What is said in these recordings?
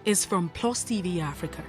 is from PlusTvAfrica.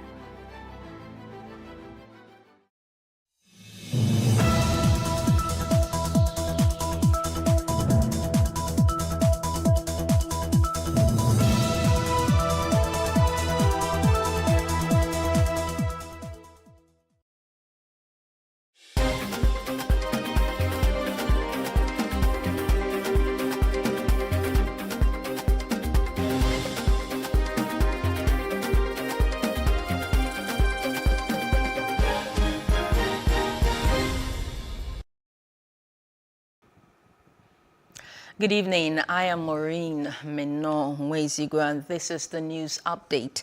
Good evening. I am Maureen Minno-Mwezigwe, and this is the news update.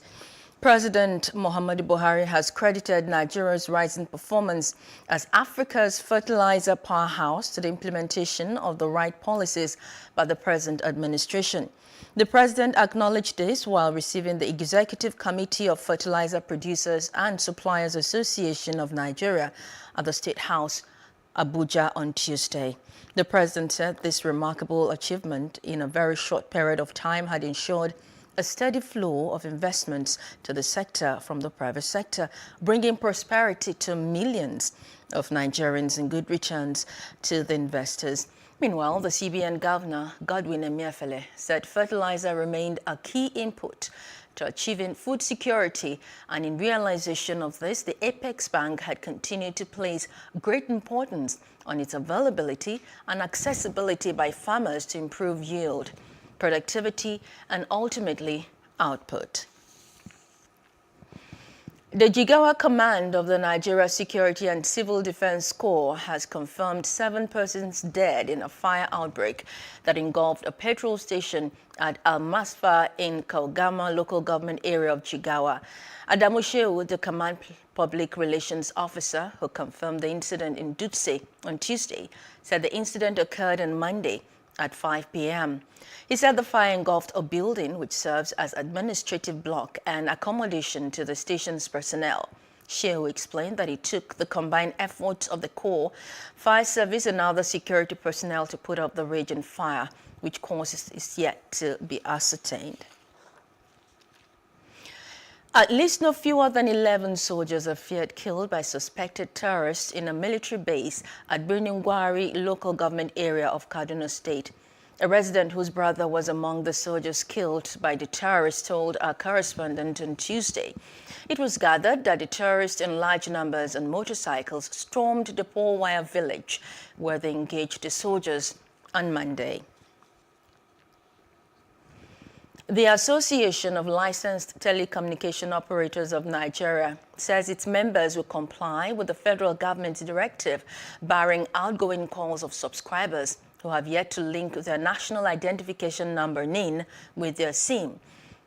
President Muhammadu Buhari has credited Nigeria's rising performance as Africa's fertilizer powerhouse to the implementation of the right policies by the present administration. The president acknowledged this while receiving the Executive Committee of Fertilizer Producers and Suppliers Association of Nigeria at the State House, Abuja, on Tuesday. The president said this remarkable achievement in a very short period of time had ensured a steady flow of investments to the sector from the private sector, bringing prosperity to millions of Nigerians and good returns to the investors. Meanwhile, the CBN governor, Godwin Emefiele, said fertilizer remained a key input to achieving food security, and in realization of this, the Apex Bank had continued to place great importance on its availability and accessibility by farmers to improve yield, productivity, and ultimately output. The Jigawa Command of the Nigeria Security and Civil Defense Corps has confirmed 7 persons dead in a fire outbreak that engulfed a petrol station at Al-Masfa in Kaugama local government area of Jigawa. Adamu Shehu, the command public relations officer who confirmed the incident in Dutse on Tuesday, said the incident occurred on Monday at 5 p.m. He said the fire engulfed a building which serves as administrative block and accommodation to the station's personnel. Shehu explained that it took the combined efforts of the Corps, fire service and other security personnel to put out the raging fire, which cause is yet to be ascertained. At least no fewer than 11 soldiers are feared killed by suspected terrorists in a military base at Birningwari local government area of Kaduna State. A resident whose brother was among the soldiers killed by the terrorists told our correspondent on Tuesday. It was gathered that the terrorists in large numbers on motorcycles stormed the Polwire village, where they engaged the soldiers on Monday. The Association of Licensed Telecommunication Operators of Nigeria says its members will comply with the federal government's directive barring outgoing calls of subscribers who have yet to link their National Identification Number (NIN) with their SIM.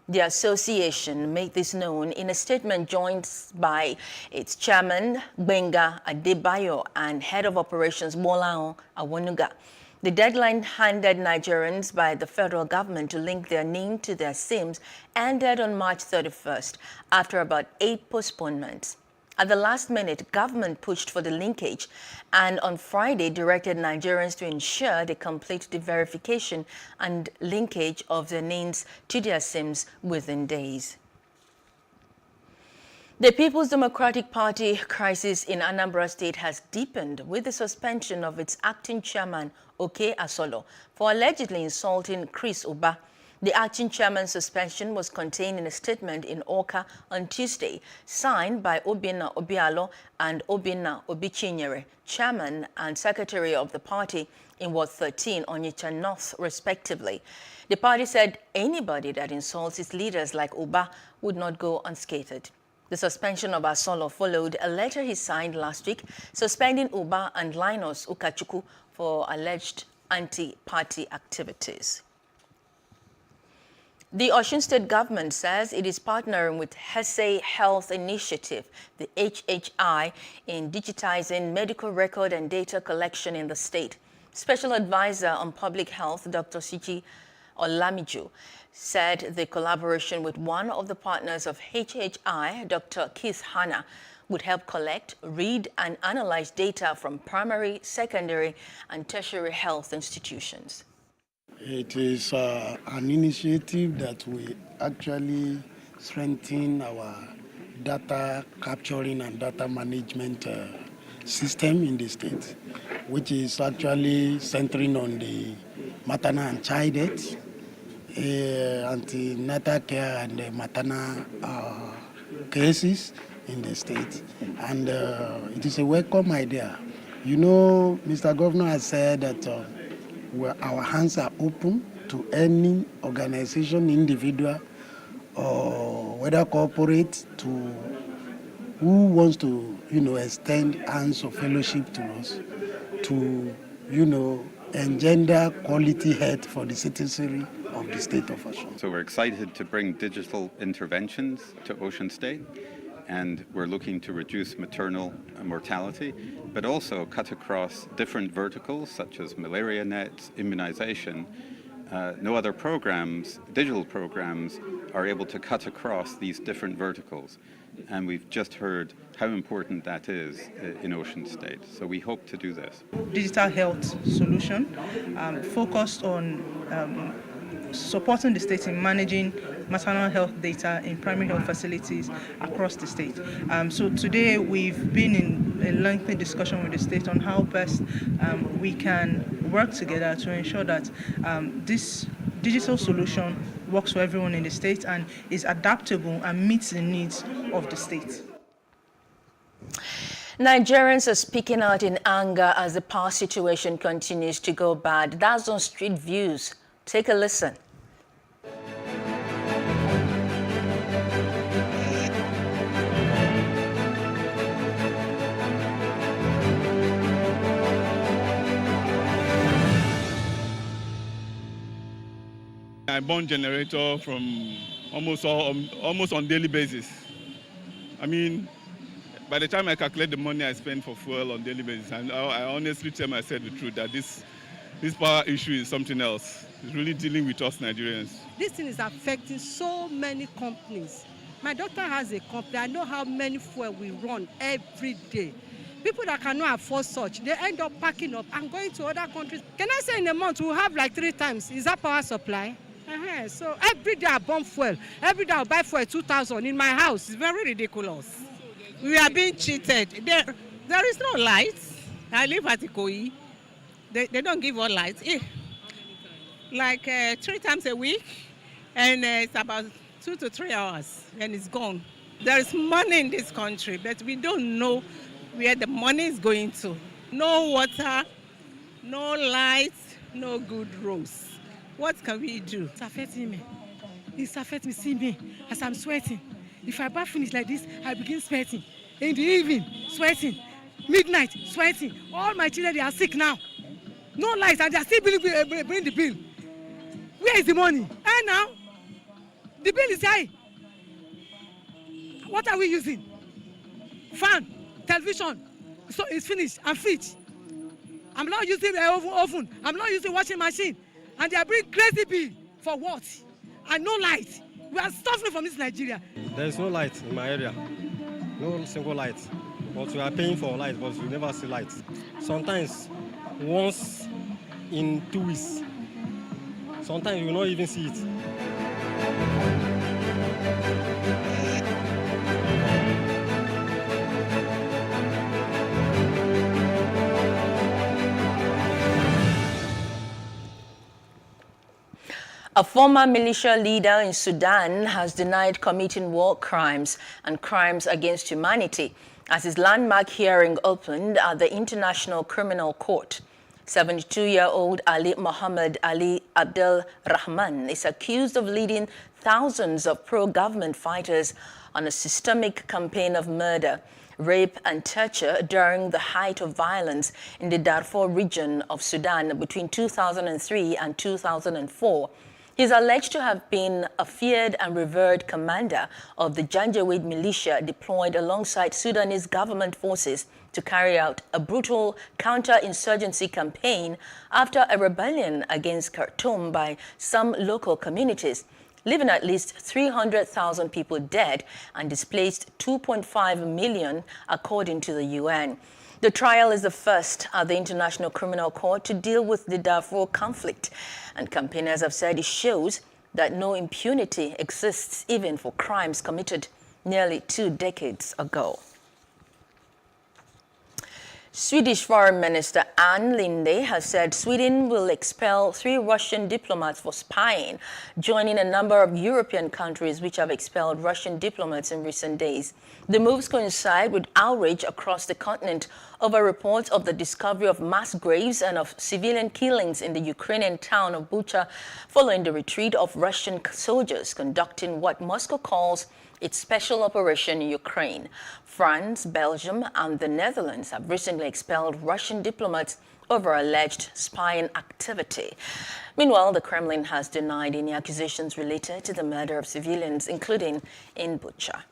The association made this known in a statement joined by its chairman, Gbenga Adebayo, and head of operations, Molaon Awonuga. The deadline handed Nigerians by the federal government to link their NIN to their SIMs ended on March 31st, after about 8 postponements. At the last minute, government pushed for the linkage and on Friday directed Nigerians to ensure they complete the verification and linkage of their NINs to their SIMs within days. The People's Democratic Party crisis in Anambra State has deepened with the suspension of its acting chairman, Oke Asolo, for allegedly insulting Chris Uba. The acting chairman's suspension was contained in a statement in Awka on Tuesday, signed by Obinna Obialo and Obinna Obichinyere, chairman and secretary of the party in Ward 13, Onitsha North, respectively. The party said anybody that insults its leaders like Uba would not go unscathed. The suspension of Asolo followed a letter he signed last week suspending Uba and Linus Ukachukwu for alleged anti-party activities. The Osun State government says it is partnering with Hesse Health Initiative, the HHI, in digitizing medical record and data collection in the state. Special Advisor on Public Health, Dr. Siji Olamiju, said the collaboration with one of the partners of HHI, Dr. Keith Hanna, would help collect, read, and analyze data from primary, secondary, and tertiary health institutions. It is an initiative that we actually strengthen our data capturing and data management system in the state, which is actually centering on the maternal and child death, antenatal care and maternal cases in the state. And it is a welcome idea. You know, Mr. Governor has said that our hands are open to any organization, individual, or whether corporate, to who wants to, extend hands of fellowship to us, to, engender quality health for the citizenry of the state of Osun. So we're excited to bring digital interventions to Osun State, and we're looking to reduce maternal mortality, but also cut across different verticals such as malaria nets, immunization. No other programs, digital programs, are able to cut across these different verticals. And we've just heard how important that is in Osun State. So we hope to do this. Digital health solution focused on supporting the state in managing maternal health data in primary health facilities across the state. So today we've been in a lengthy discussion with the state on how best we can work together to ensure that this digital solution works for everyone in the state and is adaptable and meets the needs of the state. Nigerians are speaking out in anger as the power situation continues to go bad. That's on Street Views. Take a listen. I burn generator from almost on daily basis. I mean, by the time I calculate the money I spend for fuel on daily basis, and I honestly tell myself the truth that this power issue is something else. It's really dealing with us Nigerians. This thing is affecting so many companies. My daughter has a company. I know how many fuel we run every day. People that cannot afford such, they end up packing up and going to other countries. Can I say in a month we'll have like 3 times? Is that power supply? So every day I burn fuel. Every day I buy fuel 2,000 in my house. It's very ridiculous. We are being cheated. There is no lights. I live at Ikoyi. They don't give us lights. Like 3 times a week, and it's about 2 to 3 hours, and it's gone. There is money in this country, but we don't know where the money is going to. No water, no lights, no good roads. What can we do? It's affecting me. It's affecting me. See me as I'm sweating. If I bath finish like this, I begin sweating. In the evening, sweating. Midnight, sweating. All my children, they are sick now. No lights, and they are still bring the bill. Where is the money? And now, the bill is high. What are we using? Fan, television. So it's finished. I'm fit. I'm not using the oven. I'm not using washing machine. And they are bringing crazy bill for what? And no light. We are suffering from this Nigeria. There is no light in my area. No single light. But we are paying for light, but we never see light. Sometimes once in 2 weeks. Sometimes you will not even see it. A former militia leader in Sudan has denied committing war crimes and crimes against humanity as his landmark hearing opened at the International Criminal Court. 72-year-old Ali Mohammed Ali Abdel Rahman is accused of leading thousands of pro-government fighters on a systemic campaign of murder, rape and torture during the height of violence in the Darfur region of Sudan between 2003 and 2004. He is alleged to have been a feared and revered commander of the Janjaweed militia deployed alongside Sudanese government forces to carry out a brutal counter-insurgency campaign after a rebellion against Khartoum by some local communities, leaving at least 300,000 people dead and displaced 2.5 million, according to the UN. The trial is the first at the International Criminal Court to deal with the Darfur conflict, and campaigners have said it shows that no impunity exists even for crimes committed nearly 2 decades ago. Swedish Foreign Minister Ann Linde has said Sweden will expel 3 Russian diplomats for spying, joining a number of European countries which have expelled Russian diplomats in recent days. The moves coincide with outrage across the continent over reports of the discovery of mass graves and of civilian killings in the Ukrainian town of Bucha following the retreat of Russian soldiers conducting what Moscow calls its special operation in Ukraine. France, Belgium, and the Netherlands have recently expelled Russian diplomats over alleged spying activity. Meanwhile, the Kremlin has denied any accusations related to the murder of civilians, including in Bucha.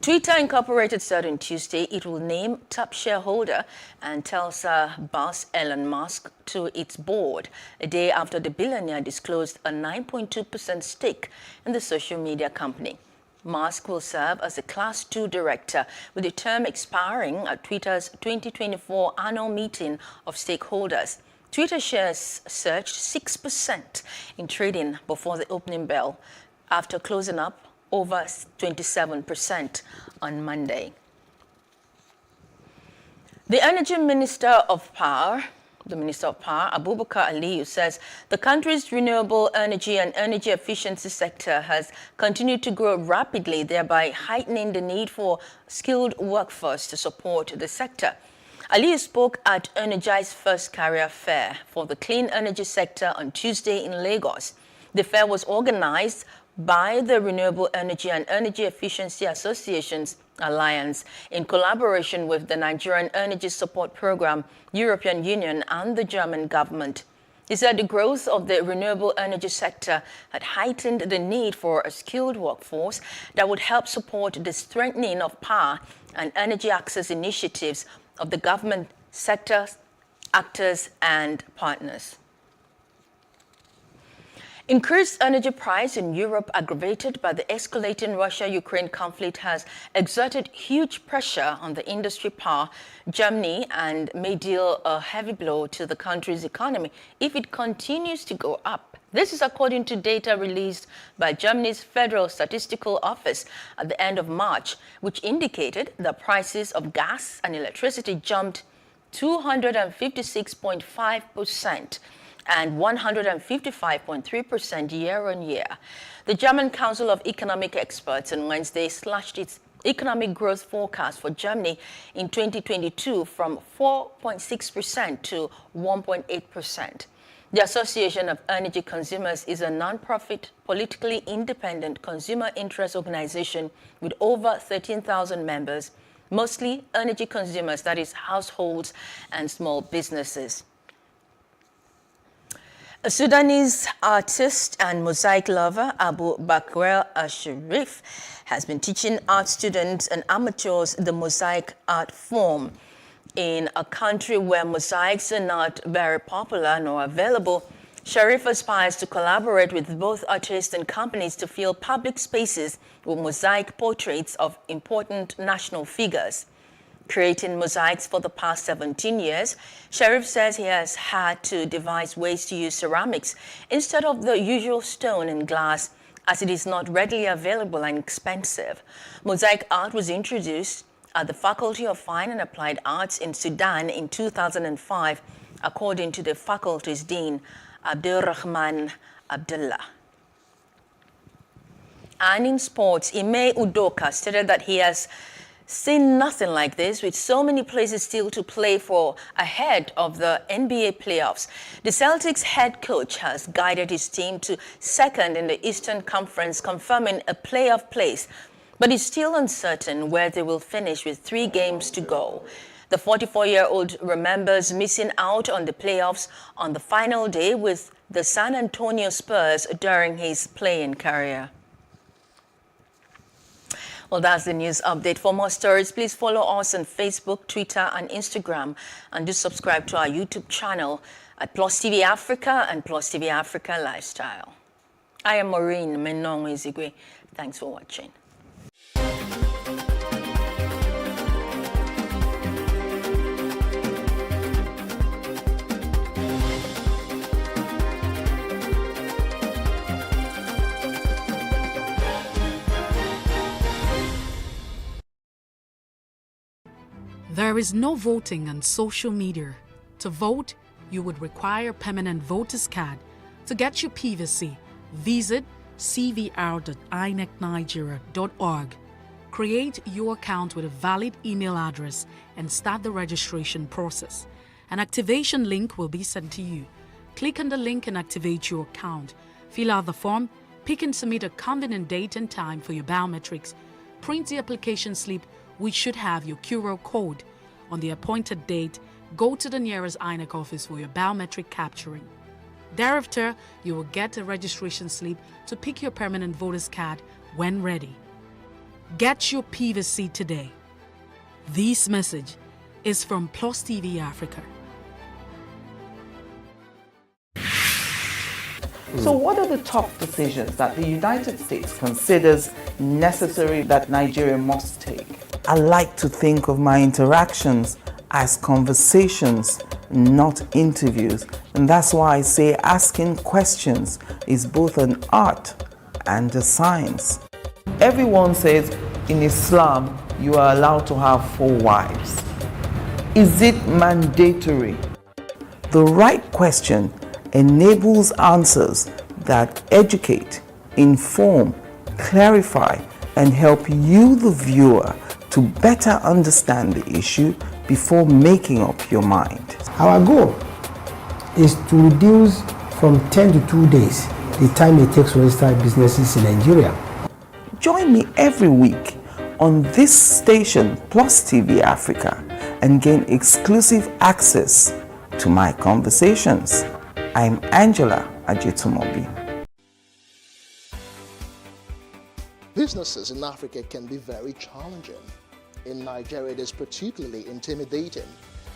Twitter Incorporated said on Tuesday it will name top shareholder and Tesla boss Elon Musk to its board, a day after the billionaire disclosed a 9.2% stake in the social media company. Musk will serve as a Class II director, with the term expiring at Twitter's 2024 annual meeting of stakeholders. Twitter shares surged 6% in trading before the opening bell, after closing up over 27% on Monday. The Energy Minister of Power, Abubakar Aliyu, says the country's renewable energy and energy efficiency sector has continued to grow rapidly, thereby heightening the need for skilled workforce to support the sector. Aliyu spoke at Energize First Career Fair for the clean energy sector on Tuesday in Lagos. The fair was organized by the Renewable Energy and Energy Efficiency Associations Alliance in collaboration with the Nigerian Energy Support Program, European Union, and the German government. He said the growth of the renewable energy sector had heightened the need for a skilled workforce that would help support the strengthening of power and energy access initiatives of the government sectors, actors, and partners. Increased energy price in Europe, aggravated by the escalating Russia-Ukraine conflict, has exerted huge pressure on the industry power Germany and may deal a heavy blow to the country's economy if it continues to go up. This is according to data released by Germany's Federal Statistical Office at the end of March, which indicated that prices of gas and electricity jumped 256.5%. and 155.3% year-on-year. The German Council of Economic Experts on Wednesday slashed its economic growth forecast for Germany in 2022 from 4.6% to 1.8%. The Association of Energy Consumers is a non-profit, politically independent consumer interest organization with over 13,000 members, mostly energy consumers, that is, households and small businesses. A Sudanese artist and mosaic lover, Abu Bakr al-Sharif, has been teaching art students and amateurs the mosaic art form. In a country where mosaics are not very popular nor available, Sharif aspires to collaborate with both artists and companies to fill public spaces with mosaic portraits of important national figures. Creating mosaics for the past 17 years, Sharif says he has had to devise ways to use ceramics instead of the usual stone and glass, as it is not readily available and expensive. Mosaic art was introduced at the Faculty of Fine and Applied Arts in Sudan in 2005, according to the faculty's dean, Abdulrahman Abdullah. And in sports, Ime Udoka stated that he has seen nothing like this, with so many places still to play for ahead of the NBA playoffs. The Celtics head coach has guided his team to second in the Eastern Conference, confirming a playoff place, but is still uncertain where they will finish with 3 games to go. The 44-year-old remembers missing out on the playoffs on the final day with the San Antonio Spurs during his playing career. Well, that's the news update. For more stories, please follow us on Facebook, Twitter, and Instagram, and do subscribe to our YouTube channel at PlusTvAfrica and PlusTvAfrica Lifestyle. I am Maureen Menong-Izigwe. Thanks for watching. There is no voting on social media. To vote, you would require a permanent voter's card. To get your PVC, visit cvr.inecnigeria.org. Create your account with a valid email address and start the registration process. An activation link will be sent to you. Click on the link and activate your account. Fill out the form, pick and submit a convenient date and time for your biometrics. Print the application slip, which should have your QR code. On the appointed date, go to the nearest INEC office for your biometric capturing. Thereafter, you will get a registration slip to pick your permanent voter's card when ready. Get your PVC today. This message is from PlusTvAfrica. So what are the top decisions that the United States considers necessary that Nigeria must take? I like to think of my interactions as conversations, not interviews. And that's why I say asking questions is both an art and a science. Everyone says in Islam you are allowed to have 4 wives. Is it mandatory? The right question enables answers that educate, inform, clarify, and help you, the viewer, to better understand the issue before making up your mind. Our goal is to reduce from 10 to 2 days the time it takes to register businesses in Nigeria. Join me every week on this station, PlusTvAfrica, and gain exclusive access to my conversations. I'm Angela Ajetumobi. Businesses in Africa can be very challenging. In Nigeria, it is particularly intimidating,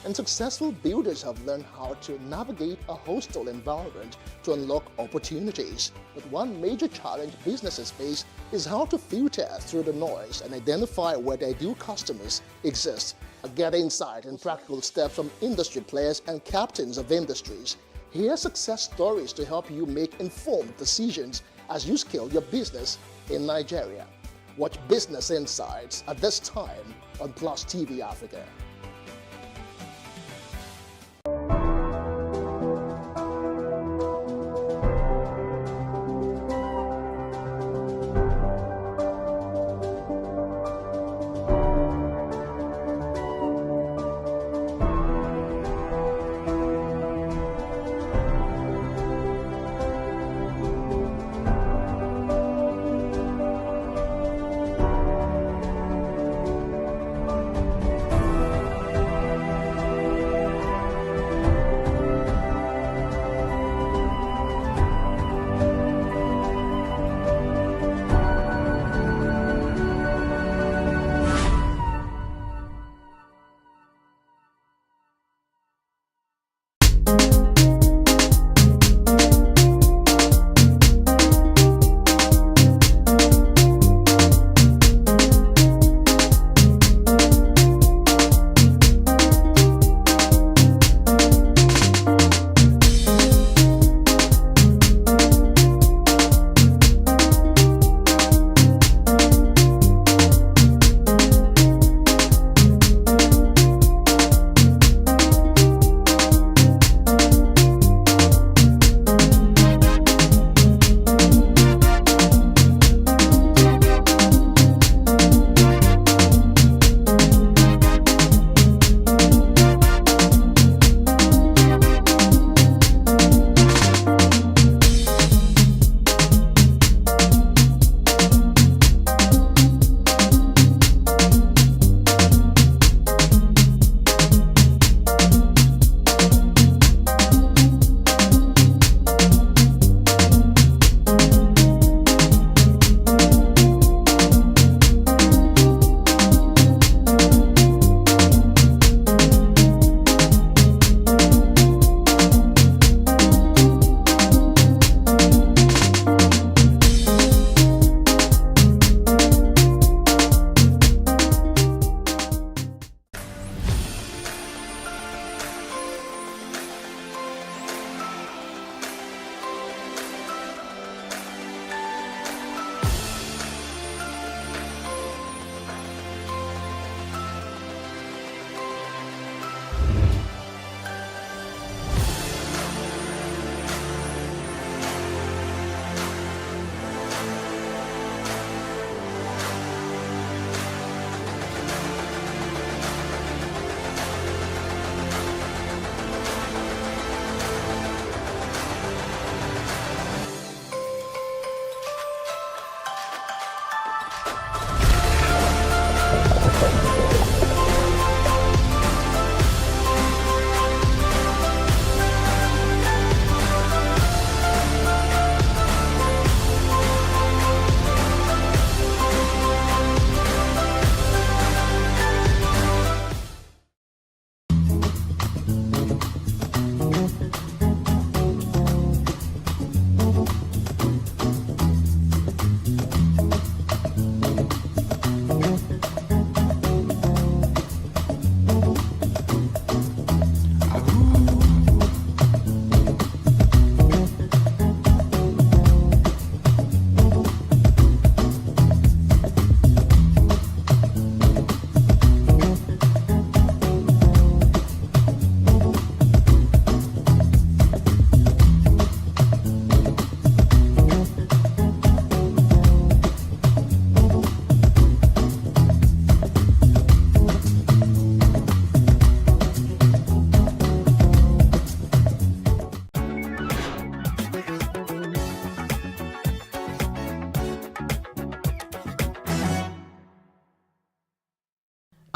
and successful builders have learned how to navigate a hostile environment to unlock opportunities. But one major challenge businesses face is how to filter through the noise and identify where their ideal customers exist. Get insight and practical steps from industry players and captains of industries. Hear success stories to help you make informed decisions as you scale your business in Nigeria. Watch Business Insights at this time on PlusTvAfrica.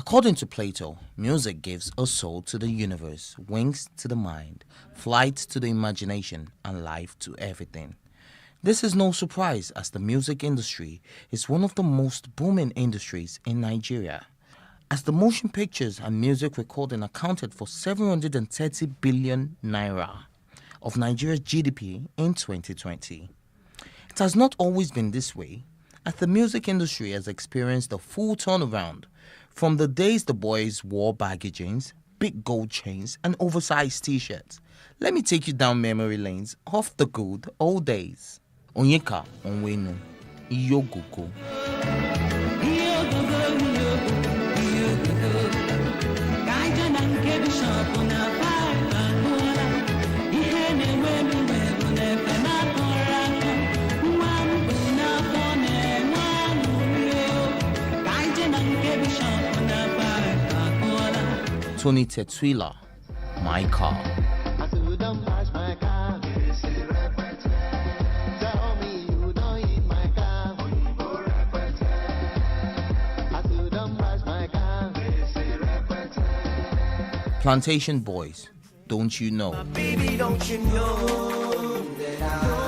According to Plato, music gives a soul to the universe, wings to the mind, flight to the imagination, and life to everything. This is no surprise as the music industry is one of the most booming industries in Nigeria, as the motion pictures and music recording accounted for 730 billion naira of Nigeria's GDP in 2020. It has not always been this way, as the music industry has experienced a full turnaround from the days the boys wore baggy jeans, big gold chains, and oversized t-shirts. Let me take you down memory lanes of the good old days. Onyeka Onwenu, Iyogogo. Tony Tetsuila, My Car. Plantation Boys, Don't You Know? Baby, don't you know that